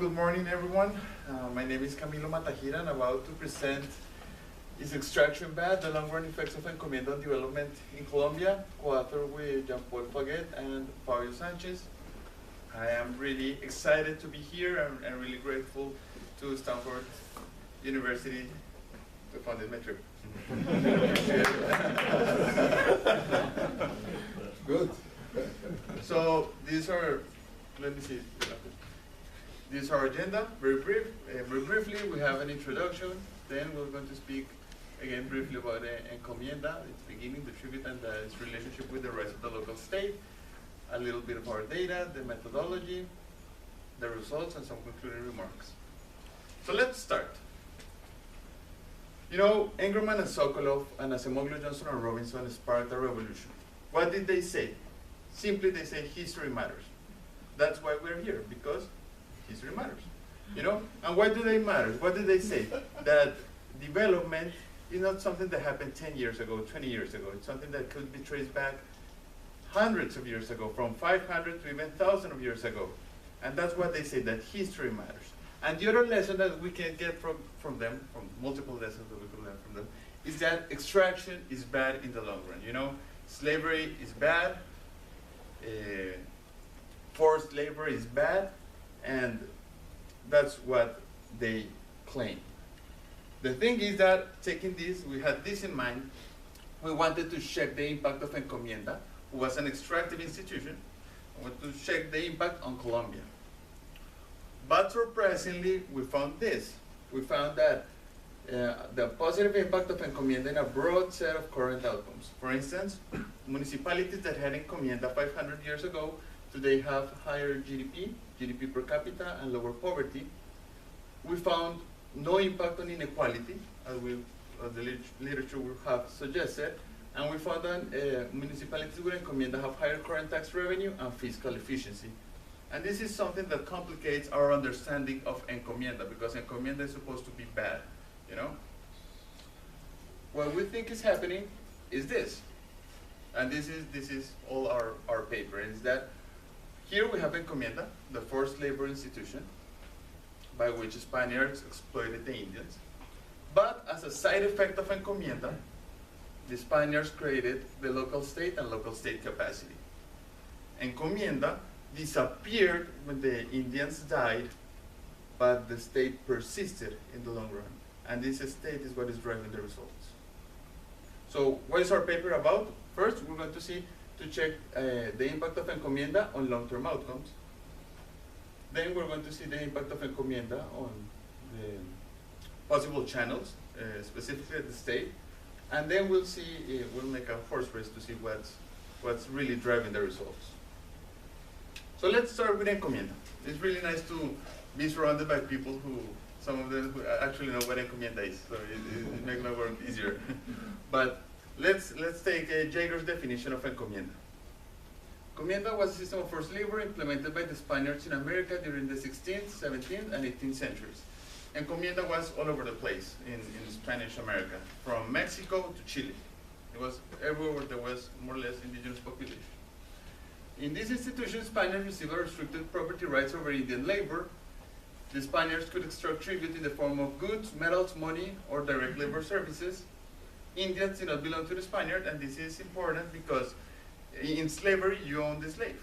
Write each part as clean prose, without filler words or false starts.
good morning, everyone. My name is Camilo Matahira, and I'm about to present Is Extraction Bad? The Long-Run Effects of Encomienda on Development in Colombia, co-author with Jean-Paul Faguet and Fabio Sanchez. I am really excited to be here and really grateful to Stanford University to fund my trip. Good. So these are, let me see. This is our agenda, very briefly. We have an introduction, then we're going to speak again briefly about Encomienda, its beginning, the tribute, and its relationship with the rest of the local state, a little bit of our data, the methodology, the results, and some concluding remarks. So let's start. You know, Engerman and Sokolov and Acemoglu, Johnson and Robinson sparked a revolution. What did they say? Simply they say history matters. That's why we're here, because history matters, you know? And why do they matter? What did they say? That development is not something that happened 10 years ago, 20 years ago. It's something that could be traced back hundreds of years ago, from 500 to even 1,000 of years ago. And that's what they say, that history matters. And the other lesson that we can get from them, from multiple lessons that we can learn from them, is that extraction is bad in the long run, you know? Slavery is bad, forced labor is bad, and that's what they claim. The thing is that, taking this, we had this in mind, we wanted to check the impact of Encomienda, who was an extractive institution. We wanted to check the impact on Colombia. But surprisingly, we found this. We found that the positive impact of Encomienda in a broad set of current outcomes. For instance, municipalities that had Encomienda 500 years ago today have higher GDP per capita, and lower poverty. We found no impact on inequality, as the literature will have suggested, and we found that municipalities with Encomienda have higher current tax revenue and fiscal efficiency. And this is something that complicates our understanding of Encomienda, because Encomienda is supposed to be bad, you know? What we think is happening is this, and this is all our paper, is that here we have Encomienda, the forced labor institution, by which Spaniards exploited the Indians. But as a side effect of Encomienda, the Spaniards created the local state and local state capacity. Encomienda disappeared when the Indians died, but the state persisted in the long run. And this state is what is driving the results. So what is our paper about? First, we're going to check the impact of Encomienda on long-term outcomes. Then we're going to see the impact of Encomienda on the possible channels, specifically at the state. And then we'll make a horse race to see what's really driving the results. So let's start with Encomienda. It's really nice to be surrounded by people some of them who actually know what Encomienda is, so it makes my work easier. But let's take Jaeger's definition of Encomienda. Encomienda was a system of forced labor implemented by the Spaniards in America during the 16th, 17th, and 18th centuries. Encomienda was all over the place in Spanish America, from Mexico to Chile. It was everywhere where there was more or less indigenous population. In this institution, Spaniards received restricted property rights over Indian labor. The Spaniards could extract tribute in the form of goods, metals, money, or direct labor services. Indians did not belong to the Spaniard, and this is important because in slavery, you own the slave.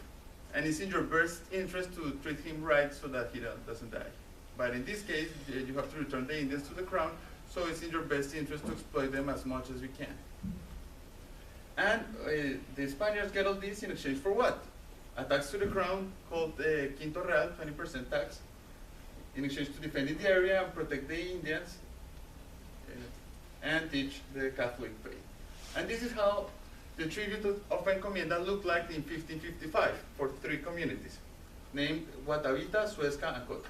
And it's in your best interest to treat him right so that he doesn't die. But in this case, you have to return the Indians to the crown, so it's in your best interest to exploit them as much as you can. And the Spaniards get all this in exchange for what? A tax to the crown called Quinto Real, 20% tax, in exchange to defend the area and protect the Indians and teach the Catholic faith. And this is how the tribute of Encomienda looked like in 1555 for 3 communities, named Guatavita, Suezca, and Cota.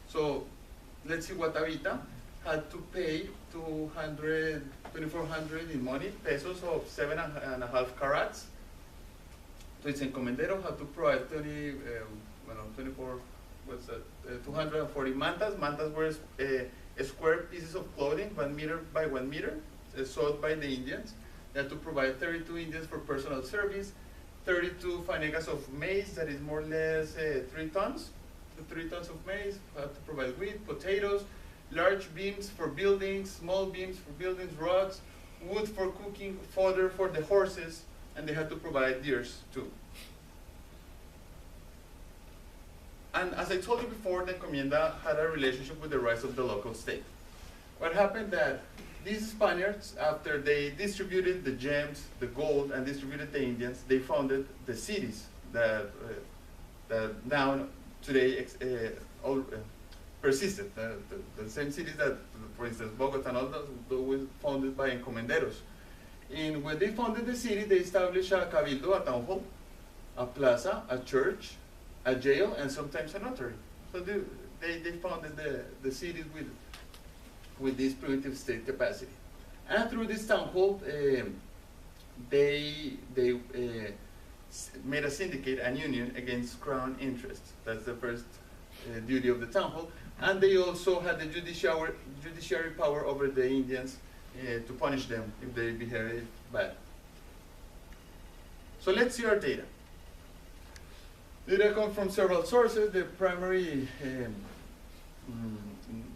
So let's see, Guatavita had to pay 2,400 in money, pesos of 7.5 carats. So its encomendero had to provide 240 mantas. Mantas were square pieces of clothing, 1 meter by 1 meter, sold by the Indians. They had to provide 32 Indians for personal service, 32 fanegas of maize, that is more or less 3 tons. to 3 tons of maize, had to provide wheat, potatoes, large beams for buildings, small beams for buildings, rods, wood for cooking, fodder for the horses, and they had to provide deers too. And as I told you before, the encomienda had a relationship with the rise of the local state. What happened that these Spaniards, after they distributed the gems, the gold, and distributed the Indians, they founded the cities that now today persisted. The same cities that, for instance, Bogota and all those were founded by encomenderos. And when they founded the city, they established a cabildo, a town hall, a plaza, a church, a jail, and sometimes a notary. So they founded the cities with this primitive state capacity. And through this town hall, they made a syndicate, an union against crown interests. That's the first duty of the town hall. And they also had the judiciary power over the Indians to punish them if they behaved bad. So let's see our data. Data come from several sources. The primary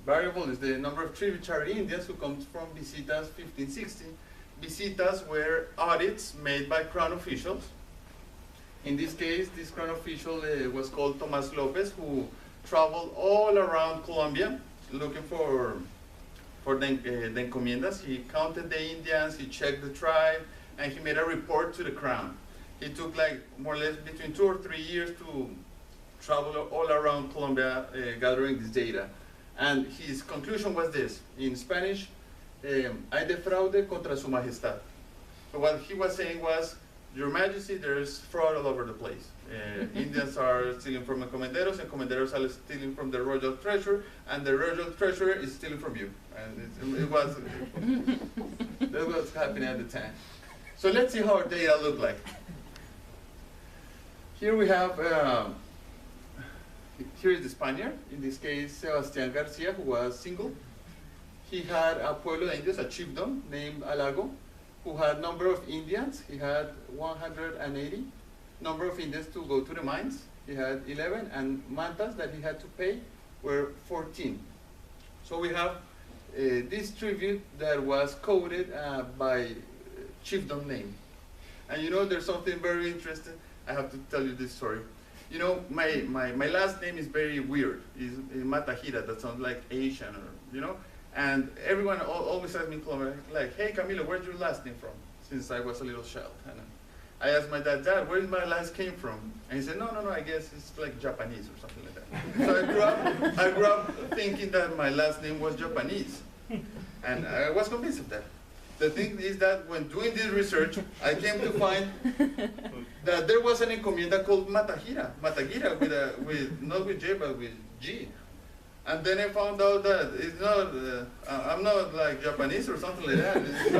variable is the number of tributary Indians who comes from visitas 1560. Visitas were audits made by crown officials. In this case, this crown official was called Tomas Lopez, who traveled all around Colombia looking for the encomiendas. He counted the Indians, he checked the tribe, and he made a report to the crown. It took like more or less between 2 or 3 years to travel all around Colombia gathering this data. And his conclusion was this, in Spanish, hay defraude contra su majestad. So what he was saying was, Your Majesty, there's fraud all over the place. Indians are stealing from encomenderos, encomenderos are stealing from the royal treasurer, and the royal treasurer is stealing from you. And it was, that was happening at the time. So let's see how our data look like. Here we have, here is the Spaniard, in this case, Sebastián Garcia, who was single. He had a pueblo de indios, a chiefdom named Alago, who had number of Indians. He had 180. Number of Indians to go to the mines, he had 11, and mantas that he had to pay were 14. So we have this tribute that was coded by chiefdom name. And you know, there's something very interesting. I have to tell you this story. You know, my last name is very weird. It's Matahira, that sounds like Asian, or, you know? And everyone always asks me, like, hey Camilo, where's your last name from? Since I was a little child. And I asked my dad, where did my last came from? And he said, no, I guess it's like Japanese or something like that. So I grew up thinking that my last name was Japanese. And I was convinced of that. The thing is that when doing this research, I came to find that there was an encomienda called Matagira with not with J, but with G. And then I found out that it's not, I'm not like Japanese or something like that. It's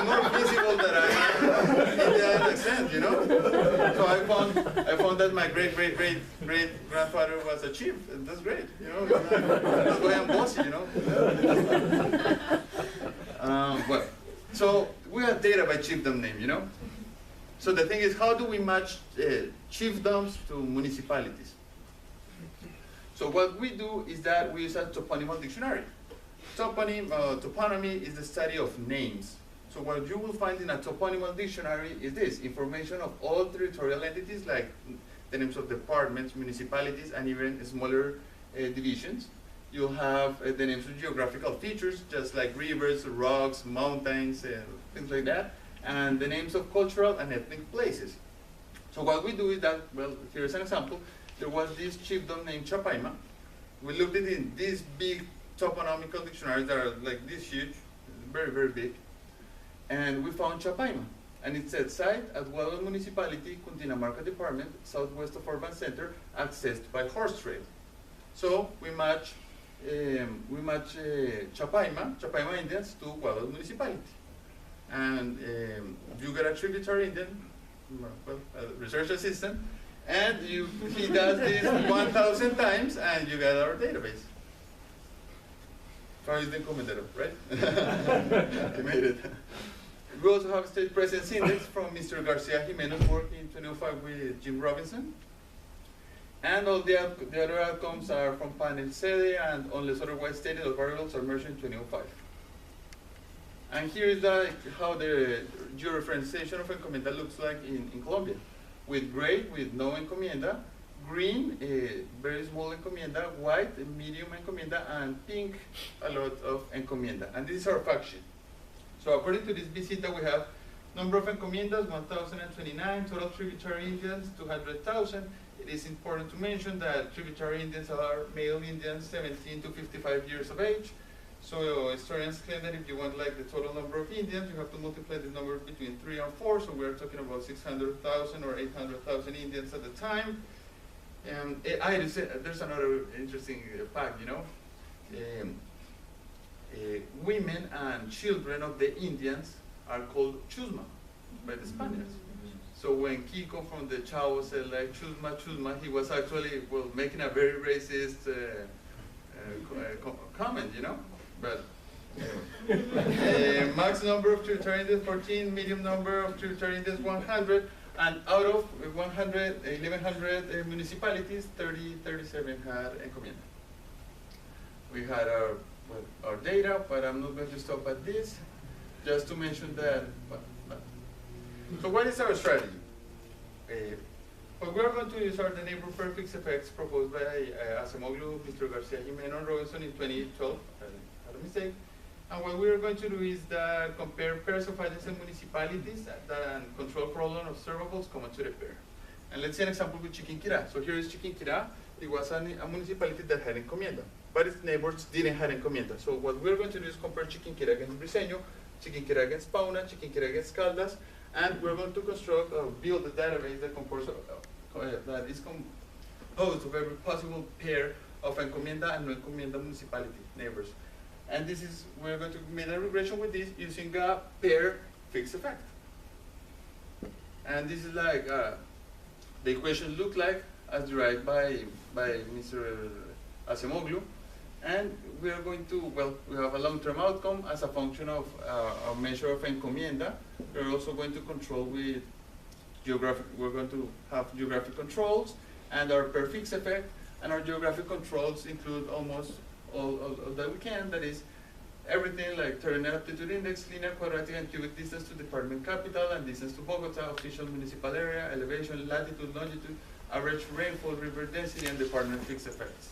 more visible that I am Indian accent, you know? So I found that my great-great-great-grandfather was a chief, and that's great, you know? That's why I'm bossy, you know? Well, so we have data by chiefdom name, you know? So the thing is, how do we match chiefdoms to municipalities? So what we do is that we use a toponymal dictionary. Toponymy is the study of names. So what you will find in a toponymal dictionary is this, information of all territorial entities, like the names of departments, municipalities, and even smaller divisions. You'll have the names of geographical features, just like rivers, rocks, mountains, things like that, and the names of cultural and ethnic places. So what we do is that, well, here's an example. There was this chiefdom named Chapaima. We looked at it in these big toponymical dictionaries that are like this huge, very, very big. And we found Chapaima. And it said, site at Guadalajara Municipality, Cundinamarca Department, southwest of Urban Center, accessed by horse trail. So we match Chapaima Indians to Guadalajara Municipality. And you get a tributary Indian, well, a research assistant, and he does this 1,000 times, and you get our database. Carlos de Encomendero, right? He made it. We also have state presence index from Mr. Garcia Jimenez, working in 2005 with Jim Robinson. And all the other outcomes are from panel sede, and unless otherwise stated, all variables are merged in 2005. And here is how the georeferencing of encomienda looks like in Colombia. With gray, with no encomienda, green, very small encomienda, white, medium encomienda, and pink, a lot of encomienda. And this is our fact sheet. So according to this visita, we have number of encomiendas, 1,029, total tributary Indians, 200,000. It is important to mention that tributary Indians are male Indians, 17 to 55 years of age. So historians claim that if you want like the total number of Indians, you have to multiply the number between 3 and 4. So we're talking about 600,000 or 800,000 Indians at the time. There's another interesting fact, you know. Women and children of the Indians are called chusma by the Spaniards. So when Kiko from the Chavo said like chusma, chusma, he was actually, well, making a very racist comment, you know. But max number of tributary Indians 14, medium number of tributary Indians 100, and out of 1,100 municipalities, 37 had encomienda. We had our data, but I'm not going to stop at this. Just to mention that. So what is our strategy? What we're going to use are the neighbor pair fixed effects proposed by Acemoglu, Mr. Garcia Jimeno, and Robinson in 2012. I had a mistake. And what we're going to do is that compare pairs of adjacent municipalities and control problem observables common to the pair. And let's see an example with Chiquinquirá. So here is Chiquinquirá. It was a municipality that had encomienda, but its neighbors didn't have encomienda. So what we're going to do is compare Chiquinquirá against Briseño, Chiquinquirá against Pauna, Chiquinquirá against Caldas, and we're going to construct or build a database that is composed of every possible pair of encomienda and no encomienda municipality neighbors. And this is, we're going to make a regression with this using a pair fixed effect. And this is like, the equation look like as derived by Mr. Acemoglu. And we are going to, well, we have a long-term outcome as a function of a measure of encomienda. We're also going to control with geographic, we're going to have geographic controls and our pair fixed effect, and our geographic controls include almost all that we can, that is everything like terrain aptitude index, linear, quadratic, and cubic distance to department capital and distance to Bogota, official municipal area, elevation, latitude, longitude, average rainfall, river density, and department fixed effects.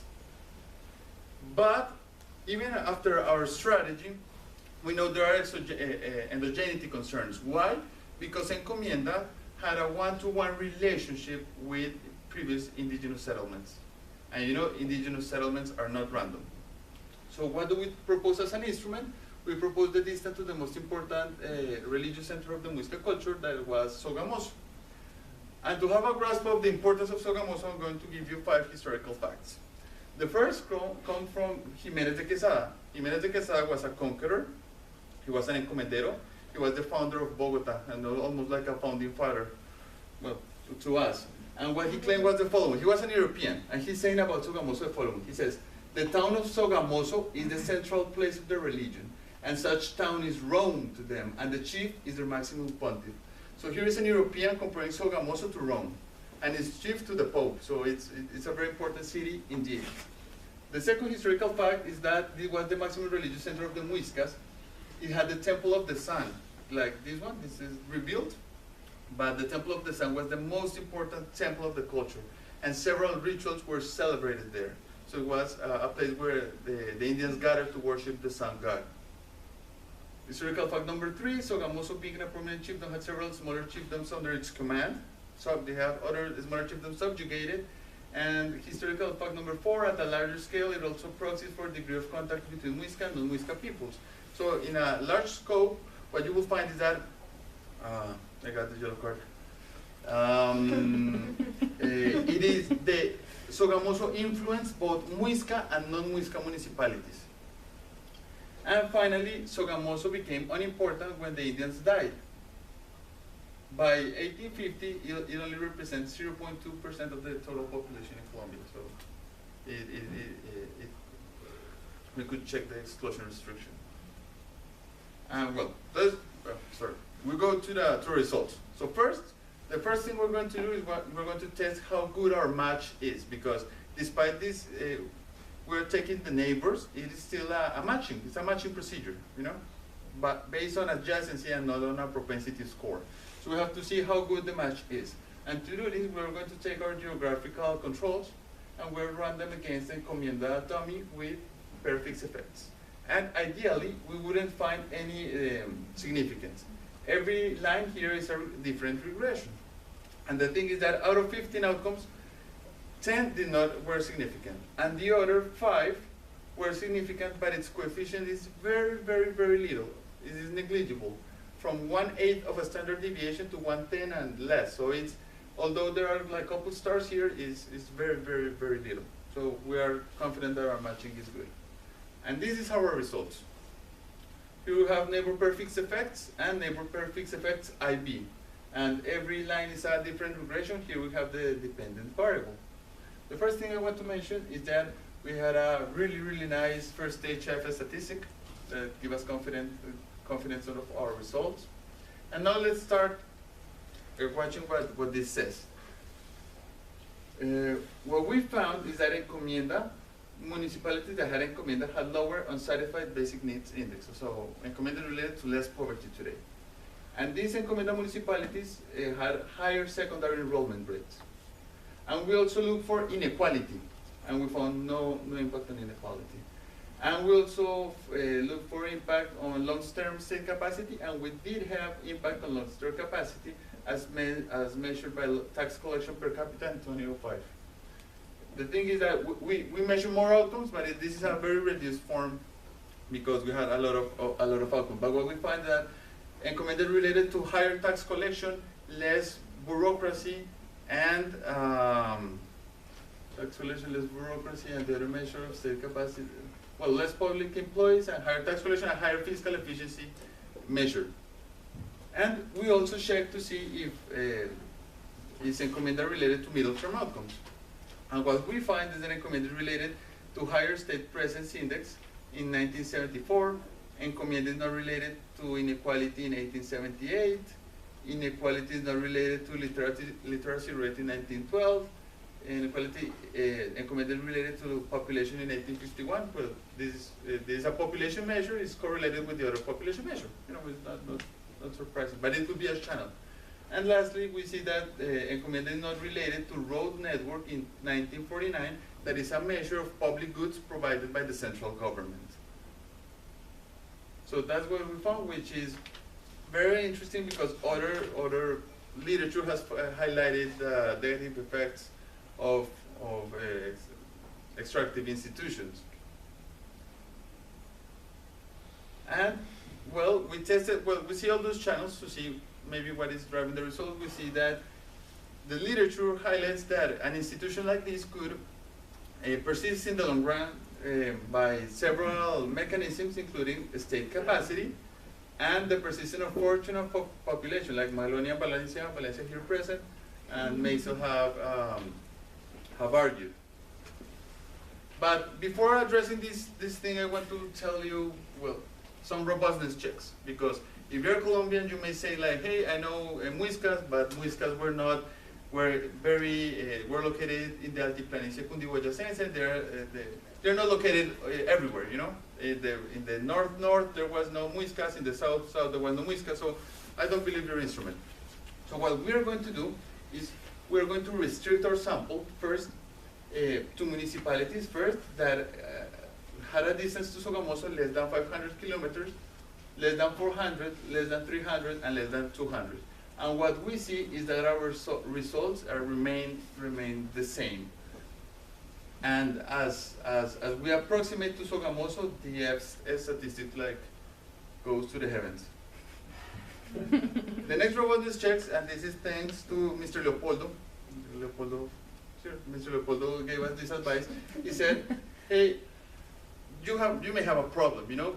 But even after our strategy, we know there are endogeneity concerns. Why? Because encomienda had a one-to-one relationship with previous indigenous settlements. And you know, indigenous settlements are not random. So what do we propose as an instrument? We propose the distance to the most important religious center of the Muisca culture, that was Sogamoso. And to have a grasp of the importance of Sogamoso, I'm going to give you 5 historical facts. The first come from Jimenez de Quesada. Jimenez de Quesada was a conqueror. He was an encomendero. He was the founder of Bogota, and almost like a founding father, well, to us. And what he claimed was the following. He was an European, and he's saying about Sogamoso the following. He says, the town of Sogamoso is the central place of their religion, and such town is Rome to them, and the chief is their maximum pontiff. So here is an European comparing Sogamoso to Rome, and its chief to the Pope. So it's a very important city indeed. The second historical fact is that it was the maximum religious center of the Muiscas. It had the Temple of the Sun, like this one. This is rebuilt, but the Temple of the Sun was the most important temple of the culture, and several rituals were celebrated there. So it was a place where the Indians gathered to worship the sun god. Historical fact number 3, Sogamoso, being a prominent chiefdom, had several smaller chiefdoms under its command. So they have other smaller chiefdoms subjugated. And historical fact number 4, at a larger scale, it also proxies for degree of contact between Muisca and non-Muisca peoples. So in a large scope, what you will find is that, I got the yellow card. It is the Sogamoso influenced both Muisca and non-Muisca municipalities. And finally, Sogamoso became unimportant when the Indians died. By 1850, it only represents 0.2% of the total population in Colombia. So we could check the exclusion restriction. And well, we go to the results. So first, the first thing we're going to do is we're going to test how good our match is, because despite this, we're taking the neighbors, it is still a matching, it's a matching procedure, you know, but based on adjacency and not on a propensity score. So we have to see how good the match is. And to do this, we're going to take our geographical controls and we'll run them against the encomienda dummy with prefix effects. And ideally, we wouldn't find any significance. Every line here is a different regression. And the thing is that out of 15 outcomes, 10 were significant. And the other 5 were significant, but its coefficient is very, very, very little. It is negligible, from 1/8 of a standard deviation to 1/10 and less. So it's, although there are like a couple stars here, is very, very, very little. So we are confident that our matching is good. And this is our results. Here we have neighbor prefix effects and neighbor prefix effects IB. And every line is a different regression. Here we have the dependent variable. The first thing I want to mention is that we had a really, really nice first stage FS statistic that give us confidence of our results. And now let's start watching what this says. What we found is that encomienda, municipalities that had encomienda had lower unsatisfied basic needs index. So encomienda related to less poverty today. And these encomienda municipalities had higher secondary enrollment rates. And we also look for inequality, and we found no impact on inequality. And we also look for impact on long-term state capacity, and we did have impact on long-term capacity as measured by tax collection per capita in 2005. The thing is that we measure more outcomes, but this is a very reduced form because we had a lot of outcomes. But what we find that encomienda related to higher tax collection, less bureaucracy, and tax collection, less bureaucracy, and the other measure of state capacity, well, less public employees and higher tax collection and higher fiscal efficiency measured. And we also check to see if is encomienda related to middle term outcomes. And what we find is that encomienda related to higher state presence index in 1974, encomienda is not related to inequality in 1878, inequality is not related to literacy rate in 1912, inequality encomienda related to population in 1851. Well, this is a population measure, it's correlated with the other population measure. You know, it's not surprising, but it could be a channel. And lastly, we see that encomienda is not related to road network in 1949, that is a measure of public goods provided by the central government. So that's what we found, which is very interesting because other literature has highlighted the negative effects of extractive institutions. And well, we see all those channels to see maybe what is driving the result. We see that the literature highlights that an institution like this could persist in the long run by several mechanisms, including state capacity and the persistence of fortune of population, like Maloney and Valencia here present, and Maisel have argued. But before addressing this thing, I want to tell you, well, some robustness checks, because if you're Colombian, you may say like, hey, I know Muiscas, but Muiscas were located in the Altiplanicie Cundiboyacense. They're not located everywhere, you know. In the north, there was no Muiscas. In the south, there was no Muiscas. So I don't believe your instrument. So what we're going to do is we're going to restrict our sample first to municipalities first that had a distance to Sogamoso less than 500 kilometers, less than 400, less than 300, and less than 200. And what we see is that our results remain the same. And as we approximate to Sogamoso, the F statistic goes to the heavens. The next robustness checks, and this is thanks to Mr. Leopoldo. Mr. Leopoldo gave us this advice. He said, hey, you may have a problem, you know,